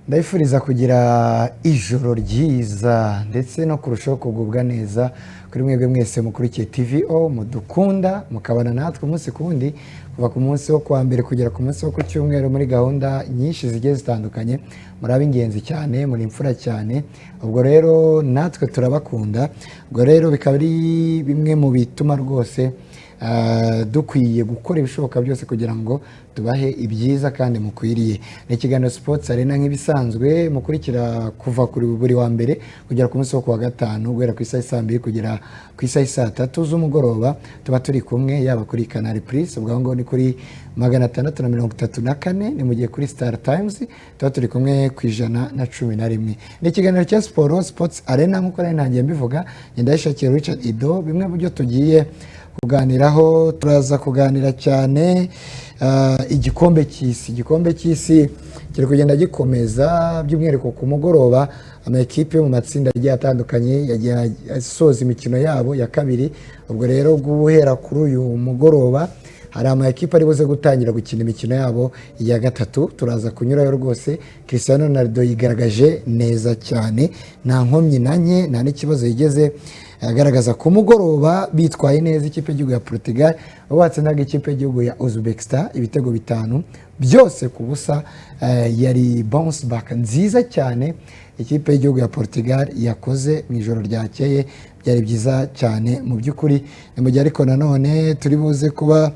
ndabifuriza kugira ijoro ryiza ndetse no kurushaho kugubwa neza kuri mwebwe mwese mukurikiye TVO mudukunda mukabana natwe umunsi kundi kuva ku munsi wo kwa mbere kugera ku munsi wo ku cyumweru muri gahunda nyinshi zigiye zitandukanye muri ab'ingenzi cyane muri imfura cyane ubwo rero natwe turabakunda ubwo rero bikaba ari bimwe mu bituma rwose dukwiye gukora ibishoboka byose kugira ngo tubahe ibyiza kandi mukwiriye. Ni ikiganiro Sports Arena nk'ibisanzwe mukurikira kuva kuri buri wa mbere kugera ku munsi wo kuwa gatanu guhera ku isaha saa 2 kugera ku isaha saa 3 z'umugoroba tuba turi kumwe yaba kuri Canal Plus ubwo ngo ni kuri 634 ni mugiye kuri Star Times tuba turi kumwe ku 111. Ni ikiganiro cya Sports Arena nk'uko nari ntangiye mbivuga ndayishakira Richard Ido bimwe mu byo tugiye kuganiraho turaza kuganira cyane igikombe cy'isi kiri kugenda gikomeza by'umwihariko ku mugoroba amakipe mu matsinda agiye atandukanye yagiye asoza imikino yabo ya kabiri ubwo rero guhera kuri uyu mugoroba hari amakipe ari buze gutangira gukina imikino yabo ya gatatu turaza kunyurayo rwose. Cristiano Ronaldo yigaragaje neza cyane nta nkomyi nanye nta n'ikibazo yigeze agaragaza ku mugoroba bitwaye neza ikipe y'igihugu ya Portugal batsindaga ikipe y'igihugu ya Uzbekistan ibitego 5 byose ku busa. Yari bounce back nziza cyane ikipe y'igihugu ya Portugal yakoze mu ijoro ryakeye byari byiza cyane mu by'ukuri. Mu gihe ariko nanone turi buze kuba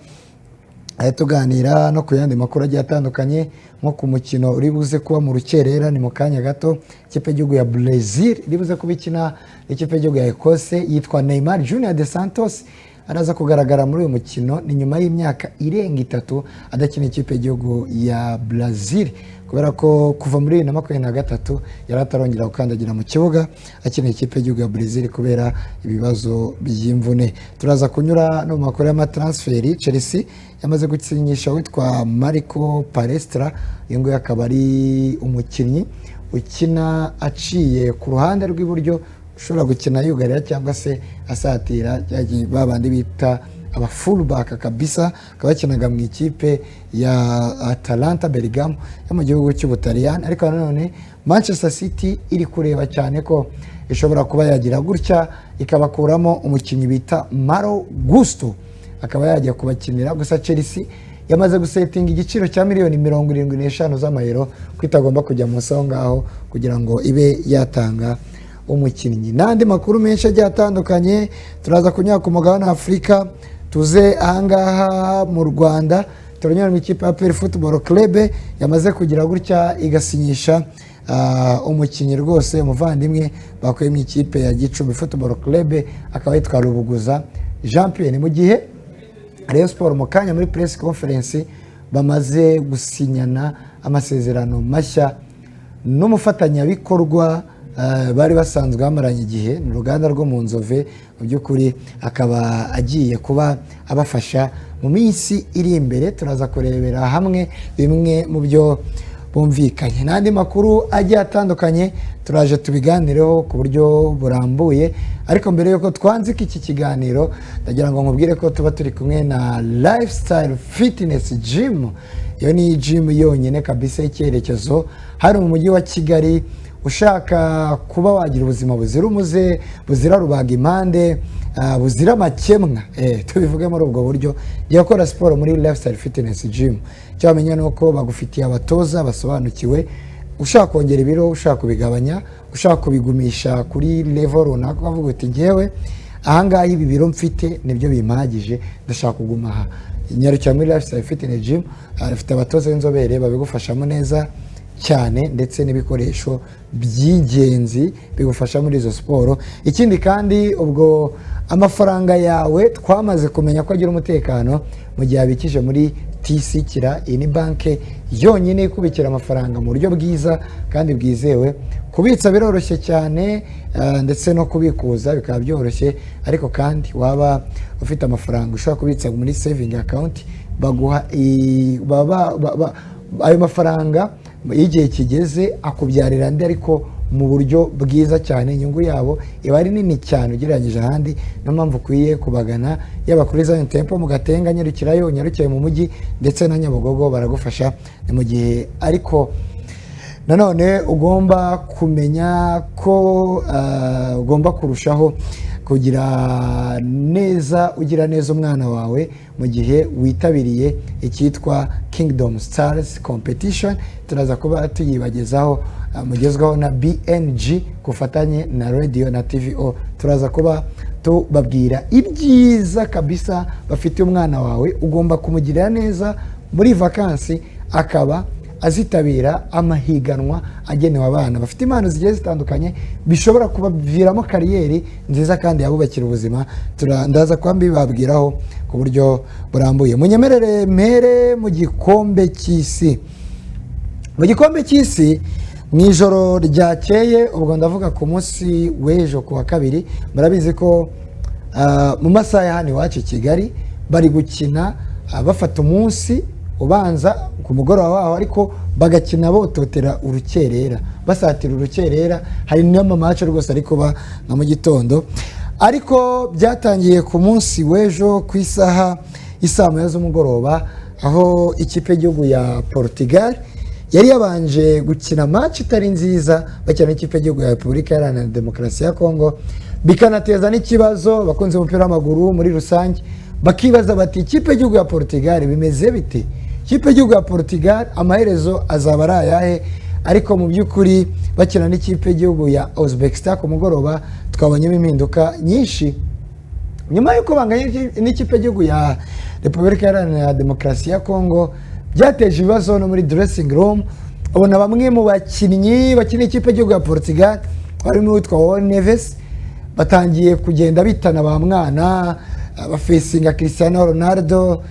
tuganira no ku yandi makuru agiye atandukanye nko ku mukino uri buze kuba mu rukerera ni mu kanya gato ikipe y'igihugu ya Brazil iri buze kubikina ikipe y'igihugu ya Ecosse yitwa Neymar Junior de Santos araza kugaragara muri uyu mukino ni nyuma y'imyaka irenga 3 adakina ikipe y'igihugu ya Brazil kubera ko kuva muri 2023 yari atarongera gukandagira mu kibuga akina ikipe y'igihugu ya Brazil kubera ibibazo by'imvune. Turaza kunyura no mu makuru y'amatransferi. Chelsea yamaze gutsinyisha witwa Marco Palestra yengo yakaba ari umukinnyi ukina aciye ku ruhande rw'iburyo ushobora gukina yugarira cyangwa se asatira babandi bita aba fullback kabisa kabakinaga mu ikipe ya Atalanta Bergamo yo mu gihugu cy'Ubutaliyani ariko nanone Manchester City iri kureba cyane ko ishobora kuba yagira gutya ikabakuramo umukinnyi bita Malo Gusto akaba yajya kubakinira gusa Chelsea yamaze gusetinga igiciro cya miliyoni 75 z'amayero kwitagomba kujya mu songaho kugira ngo ibe yatanga umukinnyi. Nandi makuru menshi agiye atandukanye turaza kunyura ku mugabane wa Afrika tuze ahangaha mu Rwanda turanyura mu ikipe ya APR Football Club yamaze kugira gutya igasinyisha umukinnyi rwose umuvandimwe bakuye mu ikipe ya Gicumbi Football Club akaba yitwa Rubuguza Jean Pierre. Mu gihe Rayon Sport mu kanya muri press conference bamaze gusinyana amasezerano mashya n'umufatanyabikorwa bari basanzwe bamaranye igihe ni uruganda rwo mu Nzove mu by'ukuri akaba agiye kuba abafasha mu minsi iri imbere. Turaza kurebera hamwe bimwe mu byo bumvikanye n'andi makuru agiye atandukanye turaje tubiganireho ku buryo burambuye ariko mbere yuko twanzika iki kiganiro ndagira ngo nkubwire ko tuba turi kumwe na Lifestyle Fitness Gym. Iyo ni gym yonyine kabisa y'icyerekezo hari mu mujyi wa Kigali ushaka kuba wagira ubuzima buzira umuze buzira rubaga impande buzira makemwa tubivuge muri ubwo buryo jya gukora siporo muri Lifestyle Fitness Gym. Cyamenye nuko bagufitiye abatoza basobanukiwe ushaka kongera ibiro ushaka kubigabanya ushaka kubigumisha kuri level runaka bavuga uti ngewe ahangaha ibi biro mfite nibyo bimpagije ndashaka kuguma aha nyarukira muri Lifestyle Fitness Gym afite abatoza b'inzobere babigufashamo neza cyane ndetse n'ibikoresho by'ingenzi bigufasha muri izo siporo. Ikindi kandi ubwo amafaranga yawe twamaze kumenya ko agira umutekano mu gihe abikije muri TC Kira. Iyi ni banke yonyine ikubikira amafaranga mu buryo bwiza kandi bwizewe. Kubitsa biroroshye cyane ndetse no kubikuza bikaba byoroshye ariko kandi waba ufite amafaranga ushobora kubitsa muri saving account baguha ayo mafaranga igihe kigeze akubyarira andi ariko mu buryo bwiza cyane. Inyungu yabo iba ari nini cyane ugereranyije ahandi no mpamvu ukwiye kubagana yaba kuri Zion Temple mu Gatenga nyarukirayo nyarukiye mu mujyi ndetse na Nyabugogo baragufasha mu gihe ariko nanone ugomba kumenya ko ugomba kurushaho kugira neza umwana wawe mu gihe witabiriye icyitwa Kingdom Stars Competition. turaza kuba tuyibagezaho mugezwaho na BNG kufatanye na radio na TVO. turaza kuba tubabwira ibyiza kabisa bafite umwana wawe, ugomba kumugirira neza muri vakansi akaba azitabira amahiganwa agenewe abana bafite impano zigiye zitandukanye bishobora kubaviramo kariyeri nziza kandi yabubakira ubuzima. ndaza kwambi babwiraho ku buryo burambuye. munyemerere mpere mu gikombe cy'isi. Mu gikombe cy'isi mu ijoro ryakeye, ubwo ndavuga ku munsi w'ejo ku wa kabiri, murabizi ko mu masaha ya hano iwacu i Kigali bari gukina bafata umunsi ubanza ku mugoroba waho, ariko bagakina bototera urukerera, basatira urukerera. hari n'amamace rwose ariko ba nka mu gitondo, ariko byatangiye ku munsi w'ejo ku isaha y'isamo z'umugoroba, aho ikipe y'igihugu ya Portugal yari yabanje gukina match itari nziza bakina n'ikipe y'igihugu ya Repubulika Iharanira Demokarasi ya Kongo, bikanateza n'ikibazo bakunze umupira w'amaguru muri rusange, bakibaza bati ikipe y'igihugu ya Portugal bimeze bite? Ikipe y'igihugu ya Portugal amaherezo azaba ari ayahe? Ariko mu by'ukuri bakina n'ikipe y'igihugu ya Uzbekistan ku mugoroba twabonyemo impinduka nyinshi, nyuma y'uko banganye n'ikipe y'igihugu ya Repubulika Iharanira Demokarasi ya Kongo. Byateje ibibazo no muri dressing room. Ubona bamwe mu bakinnyi bakina ikipe y'igihugu ya Portugal barimo witwa Neves batangiye kugenda bitana ba mwana, bafesinga Cristiano Ronaldo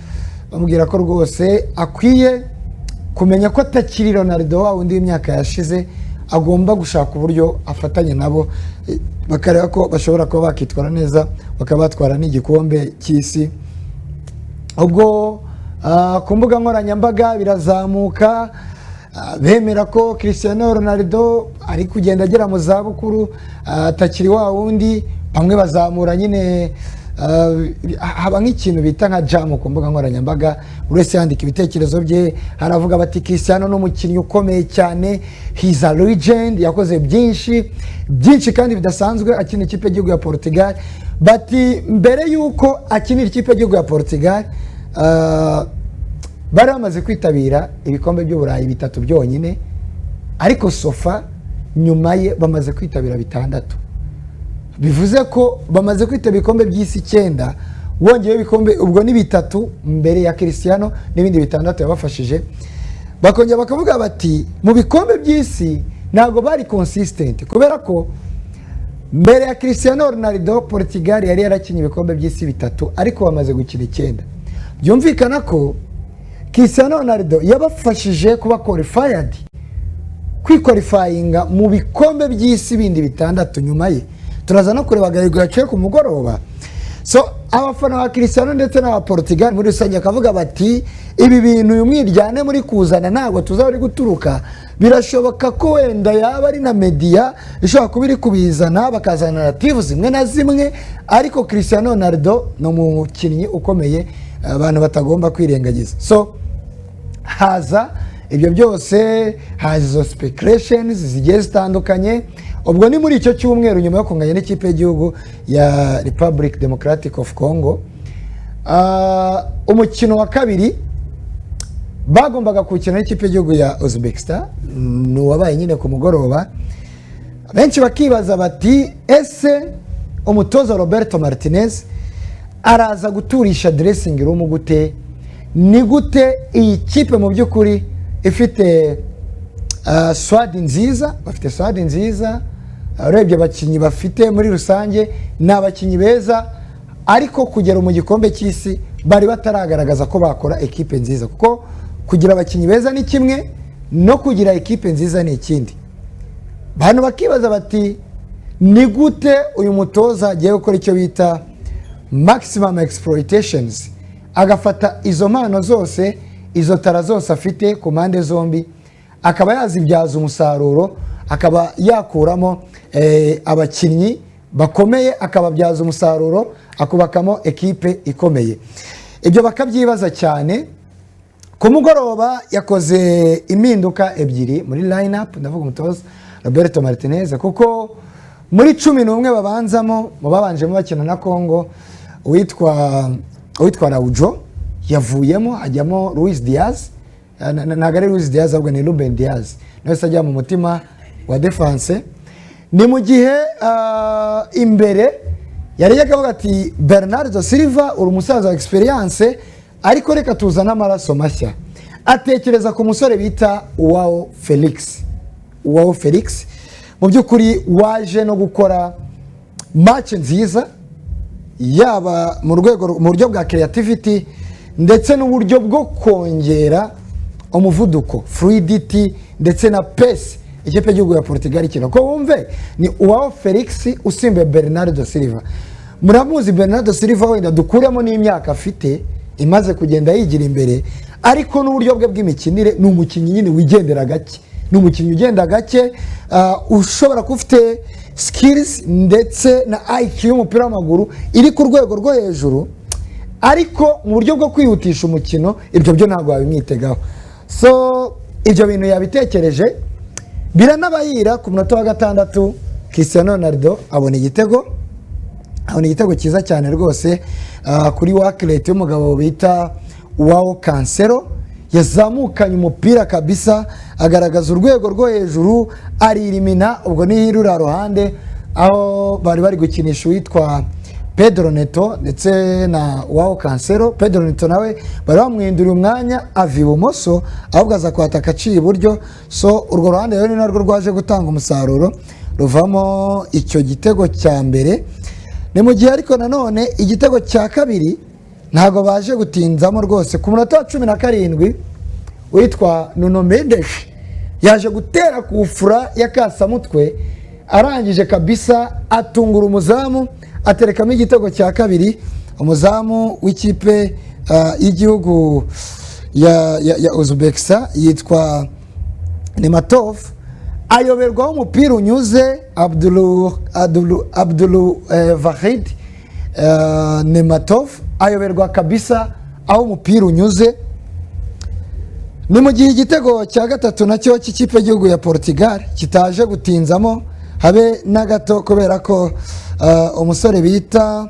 bamubwira ko rwose akwiye kumenya ko atakiri Ronaldo wa wundi w'imyaka yashize, agomba gushaka uburyo afatanya nabo bakareba ko bashobora kuba bakitwara neza bakaba batwara n'igikombe cy'isi. Ubwo ku mbuga nkoranyambaga birazamuka, bemera ko Cristiano Ronaldo ari kugenda agera mu zabukuru, atakiri wa wundi. Bamwe bazamura nyine haba nk'ikintu bita nka jam ku mbuga nkoranyambaga, buri wese yandika ibitekerezo bye. Haravuga bati Cristiano ni umukinnyi ukomeye cyane, he's a legend, yakoze byinshi kandi bidasanzwe akina ikipe y'igihugu ya Portugal. Bati mbere y'uko akinira ikipe y'igihugu ya Portugal bari bamaze kwitabira ibikombe by'Uburayi 3 byonyine, ariko sofa nyuma ye bamaze kwitabira 6. bivuze ko bamaze kwitabira ibikombe by'isi 9, wongeyeho ibikombe ubwo ni 3 mbere ya Cristiano n'ibindi 6 yabafashije. Bakongera bakavuga bati mu bikombe by'isi ntago bari consistent, kubera ko mbere ya Cristiano Ronaldo Portugal yari yarakinye ibikombe by'isi 3, ariko bamaze gukina 9. byumvikana ko Cristiano Ronaldo yabafashije kuba qualified, kwiqualifyinga mu bikombe by'isi bindi 6 nyuma ye. Turaza no kureba Garigo yaciye ku mugoroba. So abafana ba Cristiano ndetse na Portugal muri rusange akavuga bati ibi bintu uyu mwiryane muri kuzana ntabwo tuzabari guturuka, birashoboka ko wenda yaba ari na media ishobora kuba iri kubizana bakazana narrative zimwe na zimwe, ariko Cristiano Ronaldo no mukinnyi ukomeye abantu batagomba kwirengagiza. So haza ibyo byose, haza izo speculations zigiye zitandukanye. Ubwo ni muri icyo cyumweru nyuma yo kunganya n'ikipe y'igihugu ya Republic Democratic of Congo, umukino wa kabiri bagombaga gukina n'ikipe y'igihugu ya Uzbekistan ni wabaye nyine ku mugoroba. Benshi bakibaza bati ese umutoza Roberto Martinez araza guturisha dressing room gute? Ni gute iyi kipe mu by'ukuri ifite swadi nziza, bafite swadi nziza, urebye abakinnyi bafite muri rusange ni abakinnyi beza, ariko kugera mu gikombe cy'isi bari bataragaragaza ko bakora ekipe nziza, kuko kugira abakinnyi beza ni kimwe, no kugira ekipe nziza ni ikindi. Bantu bakibaza bati ni gute uyu mutoza agiye gukora icyo bita maximum exploitations, agafata izo mpano zose, izo tara zose afite ku mpande zombi, akaba yazibyaza umusaruro, akaba yakuramo abakinnyi bakomeye, akababyaza umusaruro, akubakamo ekipe ikomeye. Ibyo bakabyibaza cyane ku mugoroba yakoze impinduka ebyiri muri line up, ndavuga umutoza Roberto Martinez, kuko muri 11 babanzamo mu babanjemo bakina na Congo witwa Raujo yavuyemo ajyamo Luis Diaz, nagare Luis Diaz ahubwo ni Ruben Diaz, nawe sajya mu mutima wa defense. Ni mu gihe imbere yari yakavuga ati Bernardo Silva uri umusaza wa experience, ariko reka tuzana amaraso mashya. Atekereza ku musore bita Uwao Felix mu by'ukuri waje no gukora match nziza, yaba mu buryo bwa creativity ndetse n'uburyo bwo kongera umuvuduko, fluidity ndetse na pace ikipe y'igihugu ya Portugal ikina. Ko wumve ni Uwao Felix usimbe Bernardo Silva. Muramuzi Bernardo Silva wenda dukuremo n'imyaka afite imaze kugenda yigira imbere, ariko n'uburyo bwe bw'imikinire ni umukinnyi nyine wigendera gake, ni umukinnyi ugenda gake, ushobora kufite skills ndetse na IQ y'umupira w'amaguru iri ku rwego rwo hejuru, ariko mu buryo bwo kwihutisha umukino ibyo byo ntabwo babimwitegaho. So ibyo bintu yabitekereje biranabayira. Ku munota wa gatandatu Cristiano Ronaldo abona igitego cyiza cyane rwose kuri worklet y'umugabo bita Joao Cancelo, yazamukanye umupira kabisa agaragaza urwego rwo hejuru, aririmina. Ubwo ni hirura ruhande aho bari gukinisha witwa Pedro Neto ndetse na Joao Cancelo. Pedro Neto nawe bari bamwindura umwanya ava ibumoso ahubwo aza kwataka aciye iburyo. So urwo ruhande rero ni narwo rwaje gutanga umusaruro ruvamo icyo gitego cya mbere. Ni mu gihe ariko nanone igitego cya kabiri ntago baje gutinzamo rwose. Ku munota wa 17 witwa Nuno Mendes yaje gutera ku fura ya kasamutwe, arangije kabisa atungura umuzamu, aterekamo igitego cya kabiri. Umuzamu w'ikipe y'igihugu ya Uzbekistan yitwa Nematov ayoberwaho umupira unyuze. Abdul Vahid Nematov ayoberwa kabisa aho umupira unyuze. Ni mu gihe igitego cya gatatu nacyo cy'ikipe y'igihugu ya Portugal kitaje gutinzamo habe na gato, kubera ko umusore bita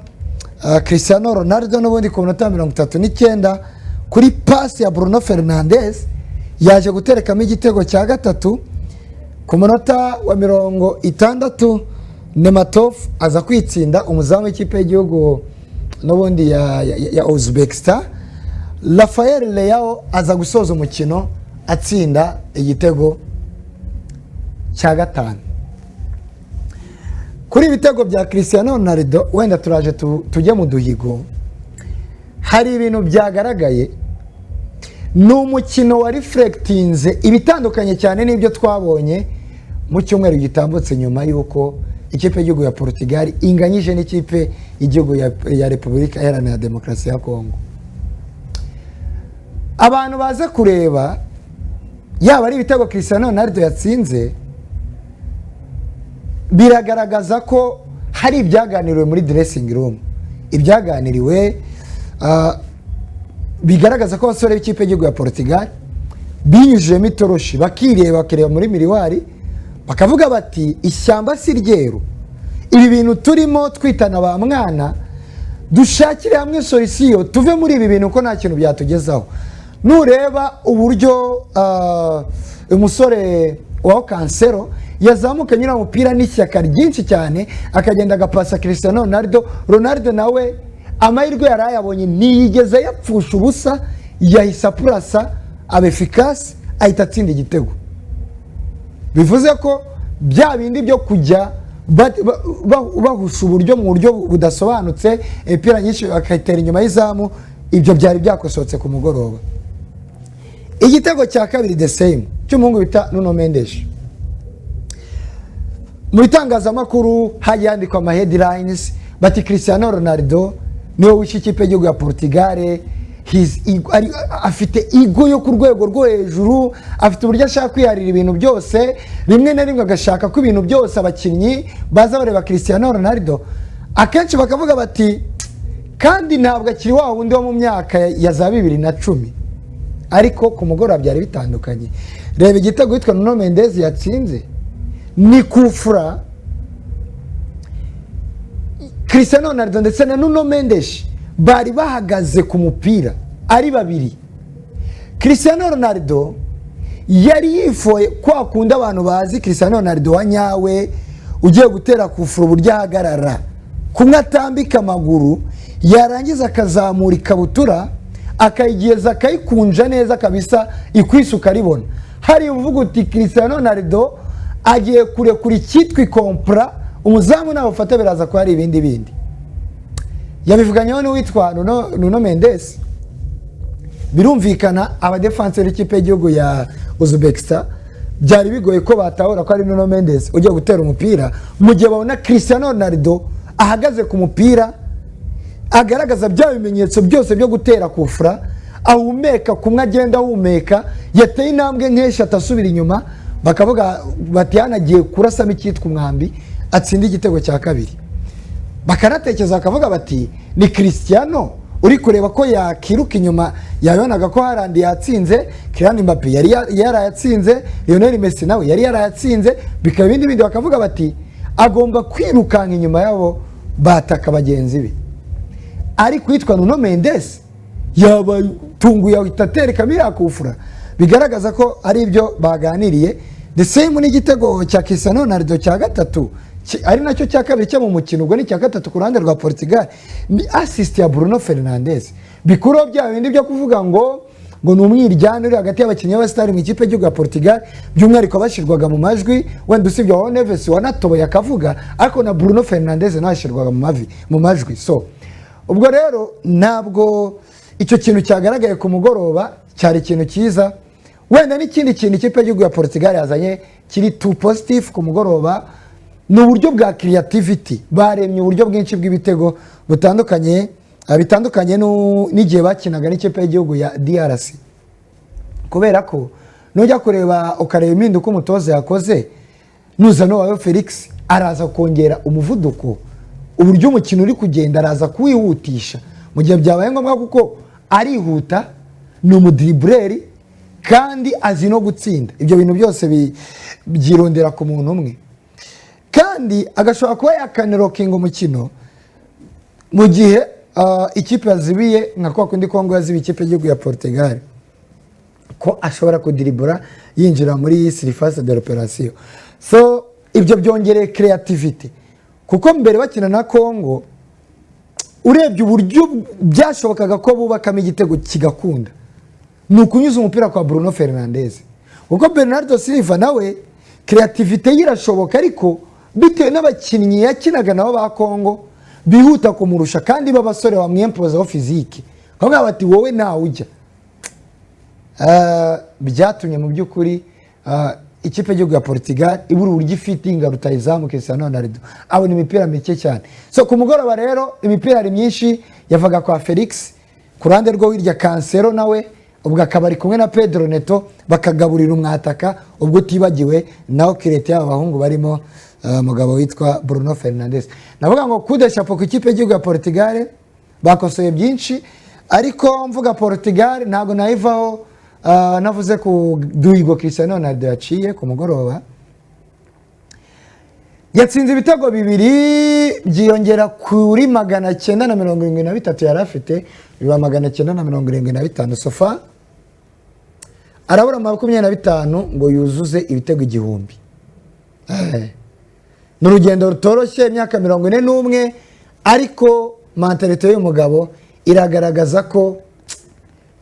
Cristiano Ronaldo n'ubundi ku minota 39 kuri pass ya Bruno Fernandes yaje guterekamo igitego cya gatatu. Ku munota wa 60 Nematov aza kwitsinda umuzamu w'ikipe y'igihugu n'ubundi ya Uzbekistan. Rafael Leao aza gusoza umukino atsinda igitego cya gatanu. Kuri ibitego bya Cristiano Ronaldo wenda turaje tujye mu duhigo, hari ibintu byagaragaye. Ni umukino wa reflectinze ibitandukanye cyane n'ibyo twabonye mu cyumweru gitambutse nyuma y'uko ikipe y'igihugu ya Portugal inganyije n'ikipe y'igihugu ya Repubulika Iharanira Demokarasi ya Kongo. Abantu baze kureba yaba ari ibitego Cristiano Ronaldo yatsinze, biragaragaza ko hari ibyaganiriwe muri dressing room, ibyaganiriwe bigaragaza ko abasore b'ikipe y'igihugu ya Portugal binyujijemo itoroshi bakareba muri miriwari bakavuga bati ishyamba si ryeru, ibi bintu turimo twitana ba mwana, dushakire hamwe solution tuve muri ibi bintu ko nta kintu byatugezaho. Nureba uburyo umusore wa Cancelo yazamuka nyina umupira n'ishyaka ryinshi cyane akagenda agapasa Cristiano Ronaldo nawe amahirwe yarayabonye niyigeze yapfusha ubusa, yahise apurasa abefikasi ahita atsinda igitego. Bivuze ko bya bindi byo kujya bahusha uburyo mu buryo budasobanutse imipira nyinshi bakayitera inyuma y'izamu, ibyo byari byakosotse ku mugoroba. Igitego cya kabiri the same cy'umuhungu bita Nuno Mendes. Mu bitangazamakuru hajyandikwa ama headlines bati Cristiano Ronaldo niwe w'ikipe y'igihugu ya Portugal, afite ego yo ku rwego rwo hejuru, afite uburyo ashaka kwiharira ibintu byose, rimwe na rimwe agashaka ko ibintu byose abakinnyi baza bareba Cristiano Ronaldo. Akenshi bakavuga bati kandi ntabwo akiri wa wundi wo mu myaka ya za 2010, ariko ku mugoroba byari bitandukanye. Reba igitego witwa Nuno Mendes yatsinze ni kufura Cristiano Ronaldo ndetse na Nuno Mendes bari bahagaze ku mupira ari babiri. Cristiano Ronaldo yari yifoye kwa kunda abantu bazi Cristiano Ronaldo wanyawe ugiye gutera kufura uburyo ahagarara kumwe atambika amaguru yarangiza akazamura ikabutura akayigeza akayikunja neza kabisa ikwisuka ribona. Hari uvuga uti Cristiano Ronaldo agiye kure kuri cyitwa ikompra umuzamu nawe ufata biraza ko hari ibindi bindi. Yabivuganyeho n'uwitwa Nuno Mendes. Birumvikana abadefenseur ikipe y'igihugu ya Uzbekistan byari bigoye ko batahura ko ari Nuno Mendes ugiye gutera umupira mu gihe babona Cristiano Ronaldo ahagaze ku mupira agaragaza bya bimenyetso byose byo gutera kufra, ahumeka kumwe agenda ahumeka, yateye intambwe nk'esha atasubira inyuma, bakavuga bati yanagiye kurasamo icyitwa umwambi atsinda igitego cya kabiri. Bakanatekereza bakavuga bati ni Cristiano uri kureba ko yakiruka inyuma yabonaga ko harandi yatsinze, Kylian Mbappe yari yarayatsinze, Lionel Messi nawe yari yarayatsinze, bikaba ibindi bakavuga bati agomba kwirukanka inyuma yabo bataka bagenzi be. Ariko yitwa Nuno Mendes yabatunguye ahitatere kamira kufura, bigaragaza ko ari ibyo baganiriye. The same n'igitego cya Cristiano Ronaldo cya gatatu ari nacyo cya kabiri cyo mu mukino, ubwo ni cya gatatu ku ruhande rwa Portugal, ni assist ya Bruno Fernandes. Bikuro bya bindi byo kuvuga ngo ni umwiryane uri hagati y'abakinnyi b'abastari mu ikipe y'igihugu ya Portugal, by'umwihariko bashyirwaga mu majwi, wenda usibye wa Neves wanatoboye akavuga, ariko na Bruno Fernandes nashyirwaga mu majwi. So ubwo rero ntabwo icyo kintu cyagaragaye ku mugoroba cyari ikintu cyiza. Wenda n'ikindi kintu ikipe y'igihugu ya Portugal yazanye kiri too positive ku mugoroba ni uburyo bwa creativity. Baremye uburyo bwinshi bw'ibitego butandukanye bitandukanye n'igihe bakinaga n'ikipe y'igihugu ya DRC, kubera ko nujya kureba ukareba impinduka umutoza yakoze, nuzano wawe Felix araza kongera umuvuduko, uburyo umukino uri kugenda araza kuwihutisha mu gihe byabaye ngombwa, kuko arihuta, ni umudribbleri kandi azi no gutsinda. Ibyo bintu byose byirondera ku muntu umwe, kandi agashobora kuba yakanirokinga umukino mu gihe ikipe yazibiye nka kwa kundi Kongo yazibiye ikipe y'igihugu ya Portugal, ko ashobora kudiribura yinjira muri surface de l'opération. So ibyo byongereye creativity, kuko mbere bakina na Kongo urebye uburyo byashobokaga ko bubakamo igitego kigakunda ni ukunyuza umupira kwa Bruno Fernandes, kuko Bernardo Silva nawe creativity irashoboka, ariko bitewe n'abakinnyi yakinaga nabo ba Kongo bihuta kumurusha kandi b'abasore bamwempozaho physique, kavuga bati wowe nawe ujya. Byatumye mu by'ukuri ikipe y'igihugu ya Portugal ibura uburyo ifitinga rutayizamu Cristiano Ronaldo abona imipira mike cyane. So ku mugoroba rero imipira ari myinshi yavaga kwa Felix, ku ruhande rwo wirya Cancelo nawe ubwo akabari kumwe na Pedro Neto bakagaburira umwataka, ubwo utibagiwe naho kirete y'abahungu barimo mugabo witwa Bruno Fernandes. Navuga ngo kudeshapo ku ikipe y'igihugu ya Portugal bakosoye byinshi, ariko mvuga Portugal ntago nayivaho navuze ku duhigo Cristiano Ronaldo yaciye ku mugoroba. Yatsinze ibitego bibiri byiyongera kuri 973 yari afite, biba 975 sofa. Arabura 25 ngo yuzuze ibitego igihumbi. N'urugendo rutoroshye, imyaka 41, ariko mentalite y'umugabo iragaragaza ko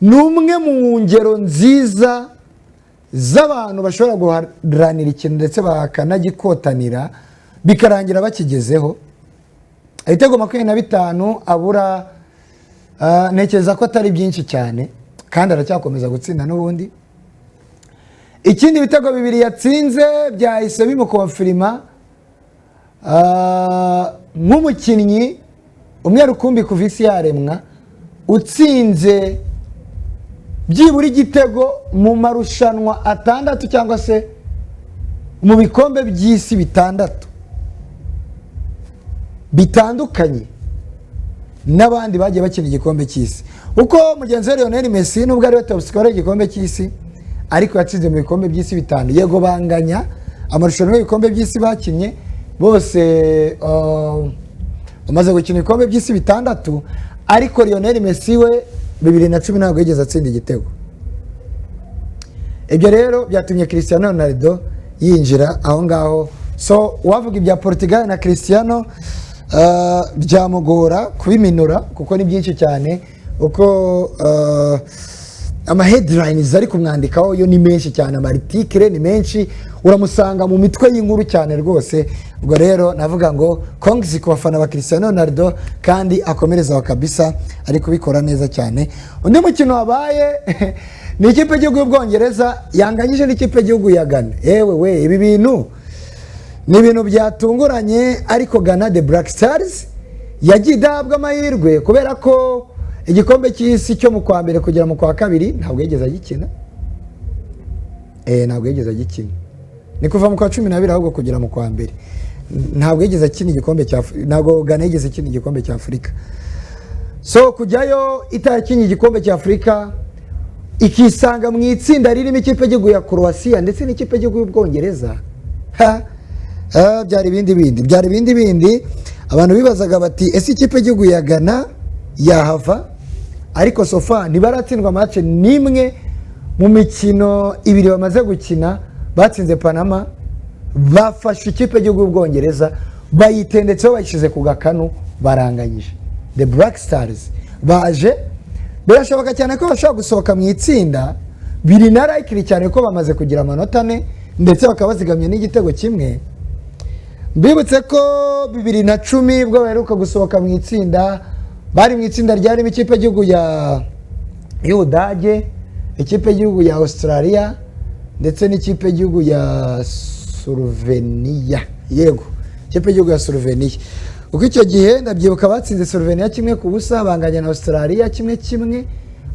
numwe mu ngero nziza z'abantu bashobora guharanira ikintu ndetse bakanagikotanira bikarangira bakigezeho. Ibitego 25 abura, ntekereza ko atari byinshi cyane kandi aracyakomeza gutsinda n'ubundi. Ikindi bitego bibiri yatsinze byahise bimukonfirima nk'umukinnyi umwe rukumbi kuva isi yaremwa utsinze byibura igitego mu marushanwa 6 cyangwa se mu bikombe by'isi 6 bitandukanye n'abandi bagiye bakina igikombe cy'isi. uko mugenzi we Lionel Messi nubwo ari we top scorer igikombe cy'isi ariko yatsinze mu bikombe by'isi bitanu, yego banganya amarushanwa y'ibikombe by'isi bakinye bose, bamaze gukina ibikombe by'isi bitandatu, ariko Lionel Messi we 2010 ntabwo yigeze atsinda igitego. Ibyo rero byatumye Cristiano Ronaldo yinjira aho ngaho. So wavuga ibya Portugal na Cristiano byamugora kubiminura kuko ni byinshi cyane, uko ama headlines ari kumwandikaho yo ni menshi cyane, ama article ni menshi, uramusanga mu mitwe y'inkuru cyane rwose. Ubwo rero navuga ngo congrats ku bafana ba Cristiano Ronaldo kandi akomereza wa kabisa, ari kubikora neza cyane. Undi mukino wabaye ni ikipe y'igihugu y'Ubwongereza yanganyije n'ikipe y'igihugu ya Ghana. Ewe we, ibi bintu ni ibintu byatunguranye, ariko Ghana the Black Stars yagiye idahabwa amahirwe kubera ko igikombe cy'isi cyo mu kwa mbere kugera mu kwa kabiri ntabwo yigeze agikina. Ntabwo yigeze agikina, ni kuva mu kwa 12 ahubwo kugera mu kwa mbere ntabwo yigeze akina igikombe cya, ntabwo Ghana yigeze akina igikombe cya Afurika. So kujyayo itakinye igikombe cya Afurika ikisanga mu itsinda ririmo ikipe y'igihugu ya Croatia ndetse n'ikipe y'igihugu y'Ubwongereza, byari ibindi bindi. Abantu bibazaga bati ese ikipe y'igihugu ya Ghana yahava, ariko sofa ntibaratsindwa match nimwe mu mikino ibiri bamaze gukina. Batsinze Panama, bafashe ikipe y'igihugu y'Ubwongereza bayitendetseho bayishize ku gakanu, baranganyije. The Black Stars baje, birashoboka cyane ko bashobora gusohoka mu itsinda, biri na likely cyane ko bamaze kugira amanota 4 ndetse bakaba bazigamye n'igitego kimwe. Mbibutse ko 2010 ubwo baheruka gusohoka mu itsinda, bari mu itsinda ryarimo ikipe y'igihugu y'Ubudage, ikipe y'igihugu ya Australia ndetse n'ikipe y'igihugu ya Slovenia. Yego, ikipe y'igihugu ya Slovenia. Uko icyo gihe ndabyibuka batsinze Slovenia 1-0, banganya na Australia 1-1,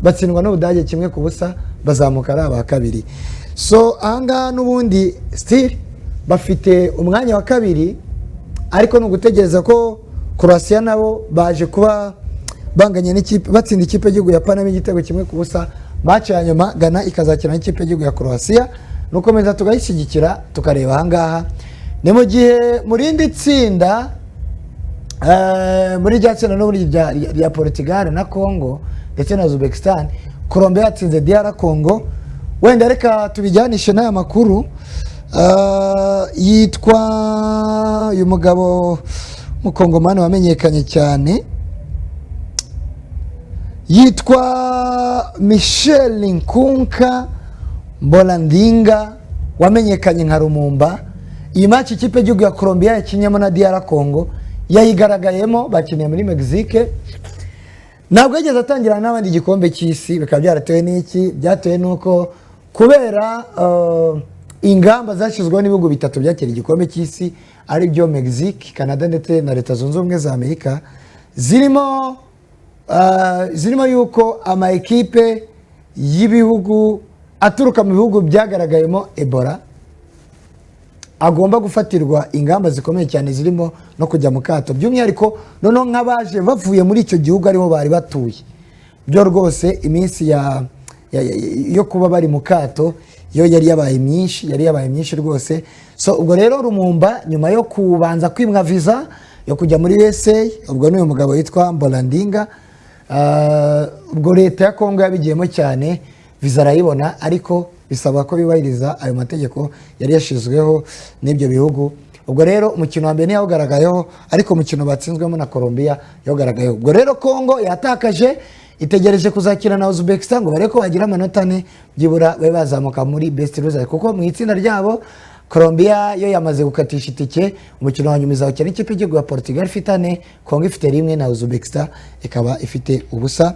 batsindwa n'Ubudage 1-0, bazamuka ari aba kabiri. So anga n'ubundi still bafite umwanya wa kabiri, ariko no gutegereza ko Croatia nabo baje kuba banganya n'ikipe, batsinda ikipe y'igihugu ya Panama igitego 1-0. Match ya nyuma Ghana ikazakina n'ikipe y'igihugu ya Croatia, nukomeza tugayishyigikira tukareba ahangaha. Ni mu gihe muri indi tsinda muri rya tsinda n'ubundi rya Portugal na Congo ndetse na Uzbekistan, Colombia yatsinze DR Congo. Wenda reka tubijyanishe n'aya makuru. Yitwa uyu mugabo mukongomani wamenyekanye cyane, yitwa Michel Nkunka Mbolandinga, wamenyekanye nka Lumumba. Iyi match ikipe y'igihugu ya Colombia yakinyemo na DR Congo yayigaragayemo, bakiniye muri Mexique. Ntabwo yigeze atangira n'abandi igikombe cy'isi, bikaba byaratewe n'iki? Byatewe nuko kubera ingamba zashyizweho n'ibihugu bitatu byakira igikombe cy'isi, ari byo Mexique, Canada ndetse na Leta Zunze Ubumwe za Amerika, zirimo yuko ama ekipe y'ibihugu aturuka mu bihugu byagaragayemo Ebola agomba gufatirwa ingamba zikomeye cyane, zirimo no kujya mu kato, by'umwihariko noneho nk'abaje bavuye muri icyo gihugu ariho bari batuye. Byo rwose iminsi yo kuba bari mu kato yo yari yabaye myinshi rwose. So ubwo rero Lumumba nyuma yo kubanza kwimwa visa yo kujya muri USA, ubwo n'uyu mugabo yitwa Mbolandinga, ubwo leta ya Congo yabigiyemo cyane, visa arayibona, ariko bisaba ko bibahiriza ayo mategeko yari yashizweho n'ibyo bihugu. Ubwo rero umukino wa mbere yawugaragayeho, ariko umukino batsinzwemo na Colombia yawugaragayeho. Ubwo rero Congo yatakaje, itegereje kuzakina na Uzbekistan ngo bareko bagira amanota 4 byibura babe bazamuka muri best loser, kuko mu itsinda ryabo Colombia yo yamaze gukatisha itike. Umukino wa nyuma izakina ikipe y'igihugu ya Portugal ifite 4, Congo ifite 1 na Uzbekistan ikaba ifite ubusa.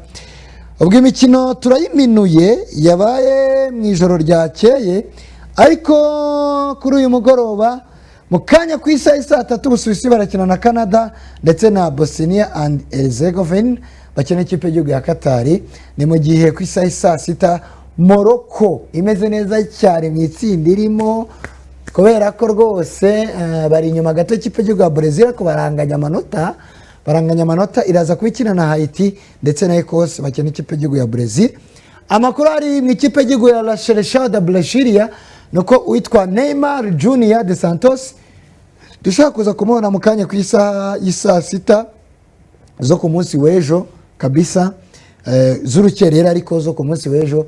Ubwo imikino turayiminuye yabaye mu ijoro ryakeye, ariko kuri uyu mugoroba mu kanya ku isaha 3 Ubusuwisi barakina na Canada ndetse na Bosnia and Herzegovina bakina ikipe y'igihugu ya Qatar. Ni mu gihe ku isaha 6 Morocco imeze neza cyane mu itsinda irimo, kubera ko rwose bari inyuma gato ikipe y'igihugu ya Brazil ko baranganya amanota, baranganya amanota, iraza kubikina na Haiti ndetse na Ecosse bakina ikipe y'igihugu ya Brazil. Amakuru ari mu ikipe y'igihugu ya La Seleção da Brasilia nuko uitwa Neymar Junior de Santos dushaka kuza kumubona mu kanya ku isaha y'isa 6 zo ku munsi w'ejo kabisa, z'urukerera ariko zo ku munsi w'ejo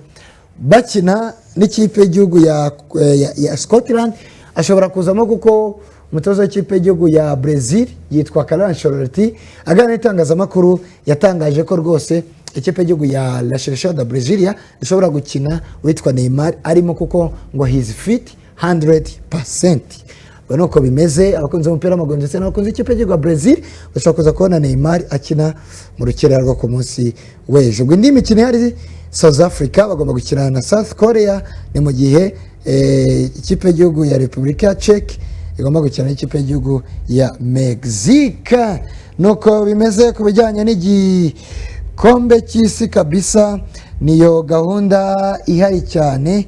bakina n'ikipe y'igihugu ya Scotland. Ashobora kuzamo kuko umutoza w'ikipe y'igihugu ya Brazil yitwa Carlo Ancelotti agana itangazamakuru yatangaje ko rwose ikipe y'igihugu ya La Seleção da Brasilia ishobora gukina witwa Neymar arimo kuko ngo he is fit 100%. Nuko bimeze abakunzi b'umupira w'amaguru ndetse n'abakunzi ikipe y'igihugu ya Brazil bashobora kuza kubona Neymar akina mu rukerera rwo ku munsi w'ejo. Indi mikino yari South Africa bagomba gukina na South Korea, ni mu gihe ikipe y'igihugu ya Republika ya Czech igomba gukina n'ikipe y'igihugu ya Mexique. Nuko bimeze ku bijyanye n'igikombe cy'isi kabisa, niyo gahunda ihari cyane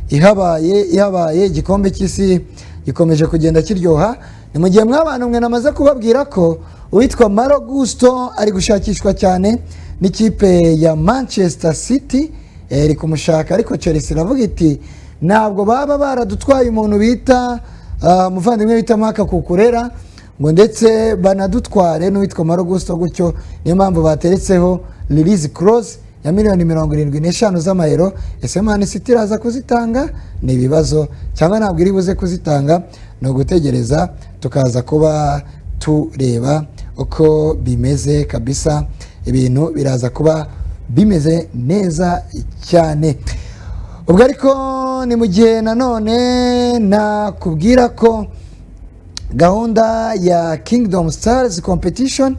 ihabaye igikombe cy'isi gikomeje kugenda kiryoha. Ni mu gihe mw'abantu mwe namaze kubabwira ko uwitwa Malo Gusto ari gushakishwa cyane n'ikipe ya Manchester City iri kumushaka, ariko Chelsea iravuga iti ntabwo baba baradutwaye umuntu bita umuvandimwe bita Marc Cucurella ngo ndetse banadutware n'uwitwa Malo Gusto, gutyo niyo mpamvu bateretseho release clause ya $75 z'amayero. Ese Man City iraza kuzitanga? Ni ibibazo, cyangwa ntabwo iri buze kuzitanga? No gutegereza tukaza kuba tureba uko bimeze kabisa. Ibintu biraza kuba bimeze neza cyane. Ubwo ariko ni mu gihe nanone nakubwira ko gahunda ya Kingdom Stars competition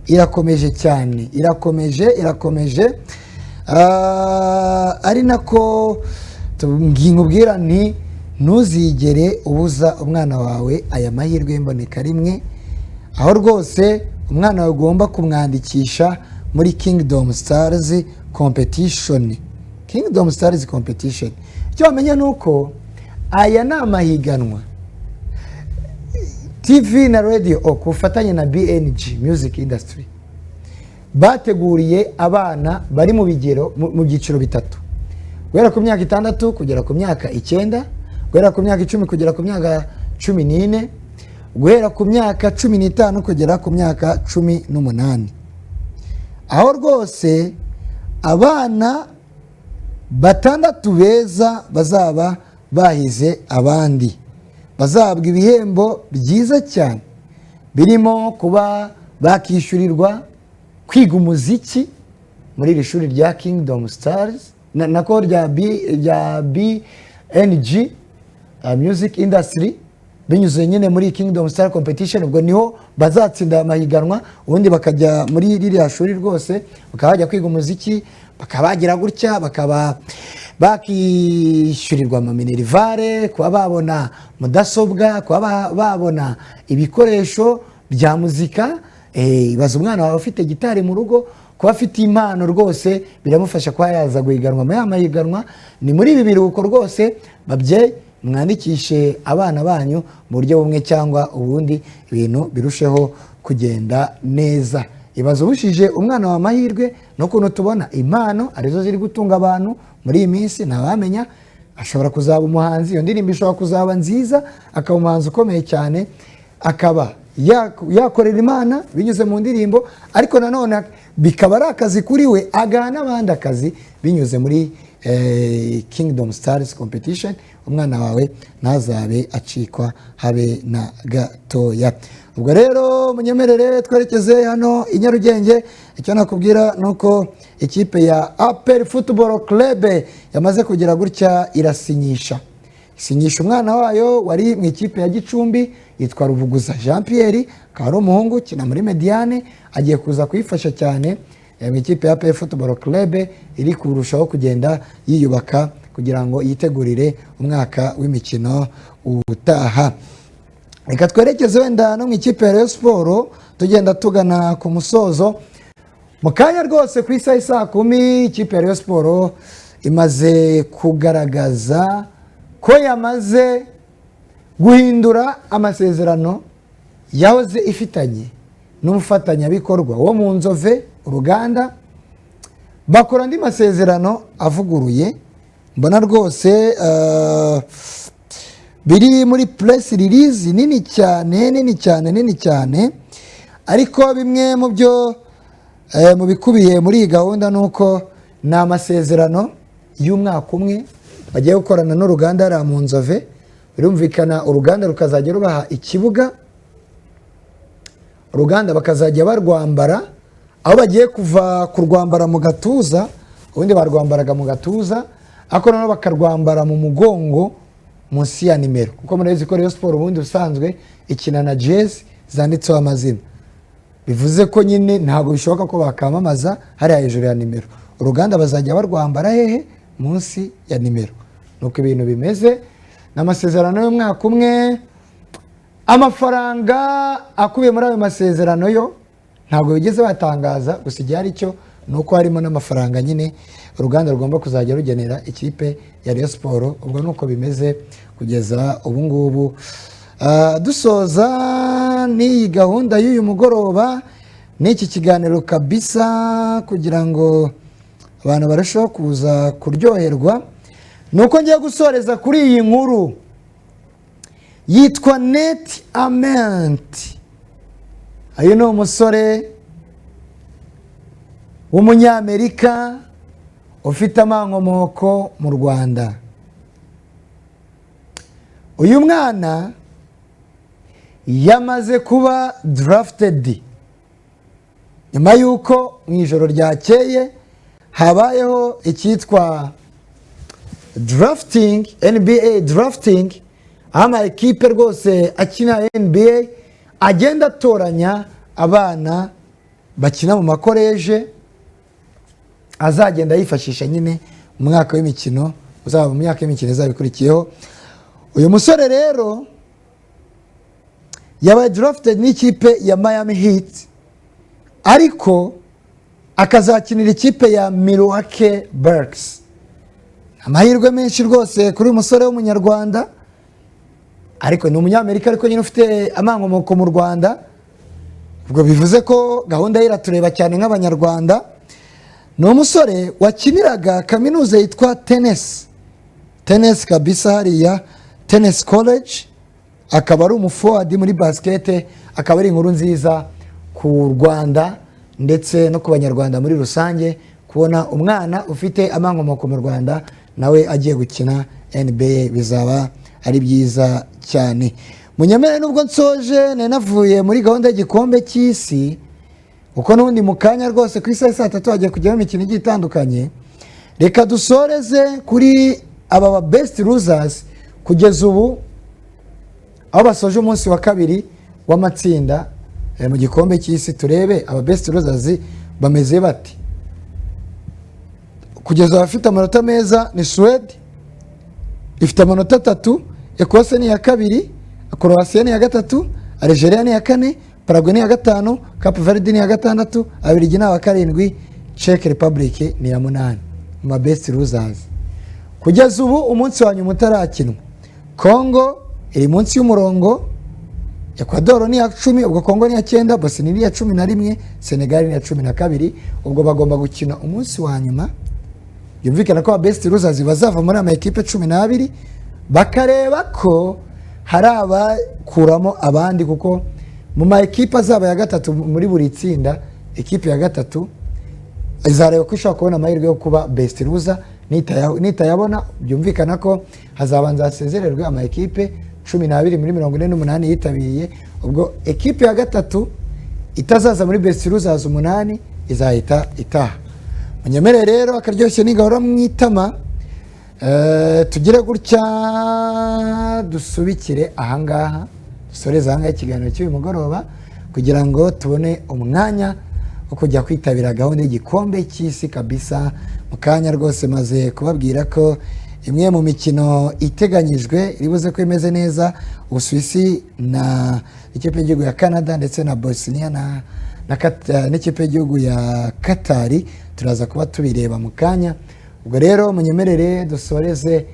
irakomeje cyane, irakomeje ari nako nkubwira nti ntuzigere ubuza umwana wawe aya mahirwe mboneka rimwe, aho rwose umwana wawe ugomba kumwandikisha muri Kingdom Stars competition. Kingdom Stars competition icyo wamenya nuko aya ni amahiganwa TV na radio ku bufatanye na BNG Music Industry bateguriye abana bari mu bigero mu byiciro bitatu, guhera ku myaka 6 kugera ku myaka 9, guhera ku myaka 10 kugera ku myaka 14, guhera ku myaka 15 kugera ku myaka 18. Aho rwose abana 6 beza bazaba bahize abandi, bazahabwa ibihembo byiza cyane birimo kuba bakishyurirwa kwiga umuziki muri iri shuri rya Kingdom Stars nako rya BNG Music Industry binyuze nyine muri Kingdom Star competition. Ubwo niho bazatsinda amahiganwa ubundi bakajya muri ririya shuri rwose bakabajya kwiga umuziki, bakabagira gutya, bakaba bakishyurirwa ama minerivare, kuba babona mudasobwa, kuba babona ibikoresho bya muzika. Ibaza umwana wawe ufite gitari mu rugo, kuba afite impano rwose biramufasha kuba yaza guhiganwa mu mahiganwa. Ni muri ibi biruhuko rwose babyeyi mwandikishe abana banyu mu buryo bumwe cyangwa ubundi, ibintu birusheho kugenda neza. Ibaza ubushije umwana wa mahirwe no kuntu tubona impano arizo ziri gutunga abantu muri iyi minsi, ntawamenya ashobora kuzaba umuhanzi, iyo ndirimbo ishobora kuzaba nziza, akaba umuhanzi ukomeye cyane, akaba yakorera Imana binyuze mu ndirimbo, ariko nanone bikaba ari akazi kuri we, agana abandi akazi binyuze muri Kingdom Stars competition. Umwana wawe ntazabe acikwa habe na gatoya. Ubwo rero munyemerere twerekeze hano i Nyarugenge. Icyo nakubwira nuko ikipe ya APR Football Club yamaze kugira gutya irasinyisha umwana wayo wari mu ikipe ya Gicumbi yitwa Ruvuguza Jean Pierre, akaba ari umuhungu kina muri Mediane, agiye kuza kuyifasha cyane mu ikipe ya APR Football Club iri kurushaho kugenda yiyubaka kugira ngo yitegurire umwaka w'imikino utaha. Reka twerekeze wenda no mu ikipe ya Rayon Sport tugenda tugana ku musozo. Mu kanya rwose ku isaha 10 ikipe ya Rayon Sport imaze kugaragaza ko yamaze guhindura amasezerano yahoze ifitanye n'umufatanyabikorwa wo mu Nzove uruganda bakora andi masezerano avuguruye mbona rwose biri muri press release nini cyane ariko bimwe mu byo mu bikubiye muri iyi gahunda nuko ni amasezerano y'umwaka umwe bagiye gukorana n'uruganda ra mu Nzove birumvikana uruganda rukazajya rubaha ikibuga uruganda bakazajya barwambara aho bagiye kuva kurwambara mu gatuza ubundi barwambaraga mu gatuza ako noneho bakarwambara mu mugongo munsi ya nimero kuko murabizi ko Rayon Sport ubundi usanzwe ikina na jezi zanditseho amazina bivuze ko nyine ntabwo bishoboka ko bakamamaza hariya hejuru ya nimero uruganda bazajya barwambara hehe munsi ya nimero nuko ibintu bimeze n'amasezerano y'umwaka umwe amafaranga akubiye muri ayo masezerano yo ntabwo bigeze batangaza gusa igihe ari cyo nuko harimo n'amafaranga nyine uruganda rugomba kuzajya rugenera ikipe ya Rayon Sport ubwo nuko bimeze kugeza ubu ngubu dusoza n'iyi gahunda y'uyu mugoroba n'iki kiganiro kabisa kugira ngo abantu barusheho kuza kuryoherwa nuko ngiye gusoreza kuri iyi nkuru yitwa Net Ament ayo ni umusore w'umunyamerika ufite amankomoko mu Rwanda uyu mwana yamaze kuba drafted nyuma yuko mu ijoro ryakeye habayeho icyitwa drafting NBA drafting aho ama ekipe rwose akina NBA agenda atoranya abana bakina mu makoreje azagenda yifashisha nyine mu mwaka w'imikino uzaba mu myaka y'imikino izabikurikiyeho uyu musore rero yabaye drafted n'ikipe ya Miami Heat ariko akazakinira ikipe ya Milwaukee Bucks amahirwe menshi rwose kuri uyu musore w'umunyarwanda ariko ni umunyamerika ariko nyine ufite amankomoko mu Rwanda ubwo bivuze ko gahunda ye iratureba cyane nk'abanyarwanda ni umusore wakiniraga kaminuza yitwa tennis kabisa hariya tennis college akaba ari umuforward muri basket akaba ari inkuru nziza ku Rwanda ndetse no ku banyarwanda muri rusange kubona umwana ufite amankomoko mu Rwanda nawe agiye gukina NBA bizaba ari byiza cyane munyemere nubwo nsoje navuye muri gahunda y'igikombe cy'isi uko n'ubundi mu kanya rwose ku isaha saa 3 hagiye kujyaho imikino igiye itandukanye reka dusoreze kuri aba best losers kugeza ubu aho basoje umunsi wa kabiri w'amatsinda mu gikombe cy'isi turebe aba best losers bameze bati kugeza abafite amanota meza ni Sweden ifite amanota 3 Ecosse ni ya kabiri Croatia ni ya gatatu Algeria ni ya kane Paraguay ni ya gatanu Cape Verde ni ya gatandatu Abirigi na wa karindwi Czech Republic ni ya munani ma best losers kugeza ubu umunsi wa nyuma utarakinwa Congo iri munsi y'umurongo Ecuador ni ya 10 ubwo Congo ni ya 9 Bosnia ni ya 11 Senegal ni ya 12 ubwo bagomba gukina umunsi wa nyuma yumvikana ko best losers bazava muri ama equipe 12 bakareba ko hari abakuramo abandi kuko mu ma equipe azaba ya gatatu muri buri tsinda equipe ya gatatu izareba ko ishaka kubona amahirwe yo kuba best loser nitayabona byumvikana ko hazabanza hasezererwe ama equipe 12 muri 48 yitabiriye ubwo equipe ya gatatu itazaza muri best losers 8 izahita itaha munyemere rero akaryoshye nigahora mwitama tugire gutya dusubikire ahangaha dusoreza ahangaha ikiganiro cy'uyu mugoroba kugira ngo tubone umwanya wo kujya kwitabira gahunda y'igikombe cy'isi kabisa mu kanya rwose maze kubabwira ko imwe mu mikino iteganyijwe iribuze ko imeze neza Ubusuwisi na ikipe y'igihugu ya Canada ndetse na Bosnia n'ikipe y'igihugu ya Katari turaza kuba tubireba mu kanya ubwo rero munyemerere dusoreze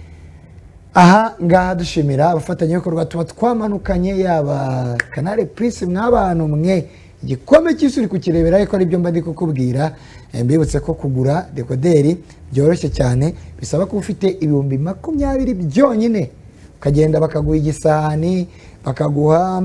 aha ngaha dushimira abafatanyabikorwa tuba twamanukanye yaba Canal Plus mw'abantu mwe igikombe cy'isi uri kukirebera ariko ari byo mba ndi kukubwira. Mbibutse ko kugura dekoderi byoroshye cyane, bisaba ko ufite ibihumbi 20 byonyine, ukagenda bakaguha igisahani, bakaguha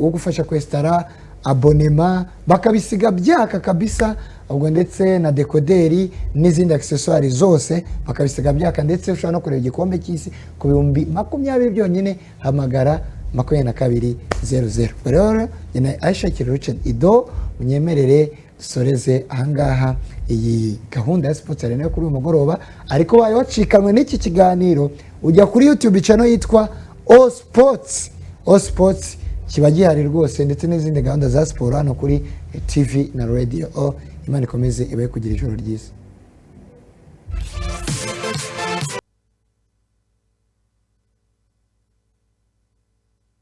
ugufasha kwestara abonema, bakabisiga byaka kabisa. Ubwo ndetse na dekoderi n'izindi accessoires zose bakabisiga byaka, ndetse ushobora no kureba igikombe cy'isi ku bihumbi 20 byonyine. Hamagara 2200. Rero nyina Aisha Kiriro Richard Ido, unyemerere dusoreze ahangaha iyi gahunda ya Sports Arena yo kuri uyu mugoroba. Ariko wayo wacikanwe n'iki kiganiro, ujya kuri YouTube channel yitwa All Sports. All Sports kiba gihari rwose, ndetse n'izindi gahunda za siporo hano kuri TV na radio. Imana ikomeze ibaye kugira ijoro ryiza.